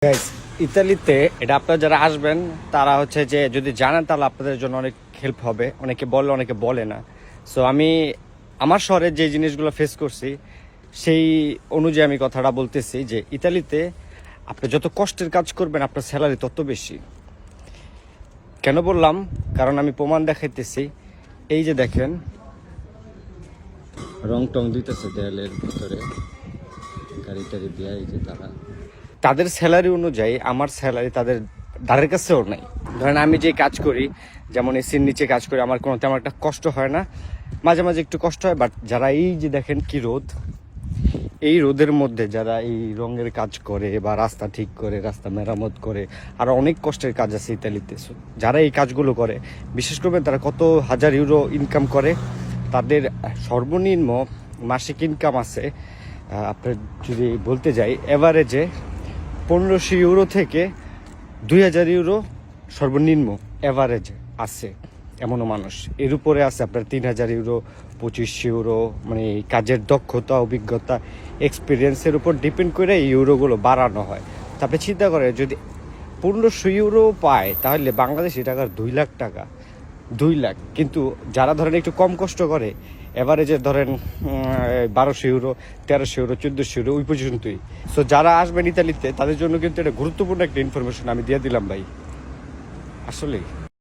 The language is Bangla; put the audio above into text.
গাইস, ইতালিতে এটা আপনারা যারা আসবেন তারা হচ্ছে যে যদি জানেন তাহলে আপনাদের জন্য অনেক হেল্প হবে। অনেকে বলে অনেকে বলে না। সো আমি আমার শহরে যে জিনিসগুলো ফেস করছি সেই অনুযায়ী আমি কথাটা বলতেছি যে ইতালিতে আপনি যত কষ্টের কাজ করবেন আপনার স্যালারি তত বেশি। কেন বললাম? কারণ আমি প্রমাণ দেখাইতেছি। এই যে দেখেন রং টং দিতেছে দেয়ালের ভিতরে গাড়ি টাড়ি দিয়ে। এই যে তাদের স্যালারি অনুযায়ী আমার স্যালারি তাদের ধারের কাছেও নাই। ধরেন আমি যে কাজ করি, যেমন এসির নিচে কাজ করি, আমার কোনো তেমন একটা কষ্ট হয় না, মাঝে মাঝে একটু কষ্ট হয়। বাট যারা এই যে দেখেন কি রোদ, এই রোদের মধ্যে যারা এই রঙের কাজ করে বা রাস্তা ঠিক করে, রাস্তা মেরামত করে, আর অনেক কষ্টের কাজ আছে ইতালিতে। যারা এই কাজগুলো করে, বিশেষ করে তারা কত হাজার ইউরো ইনকাম করে। তাদের সর্বনিম্ন মাসিক ইনকাম আছে, আপনার যদি বলতে যাই এভারেজে 1500 ইউরো থেকে 2000 ইউরো সর্বনিম্ন এভারেজে আছে। এমনও মানুষ এর উপরে আছে আপনার 3000 ইউরো, 2500 ইউরো। মানে কাজের দক্ষতা, অভিজ্ঞতা, এক্সপিরিয়েন্সের উপর ডিপেন্ড করে এই ইউরোগুলো বাড়ানো হয়। তারপরে চিন্তা করে যদি 1500 ইউরো পায় তাহলে বাংলাদেশি টাকার 2 লাখ টাকা, 2 লাখ। কিন্তু যারা ধরেন একটু কম কষ্ট করে, এভারেজে ধরেন 1200 ইউরো, 1300 ইউরো, 1400 ইউরো, ওই পর্যন্তই। সো যারা আসবেন ইতালিতে তাদের জন্য কিন্তু এটা গুরুত্বপূর্ণ একটা ইনফরমেশন আমি দিয়ে দিলাম ভাই, আসলেই।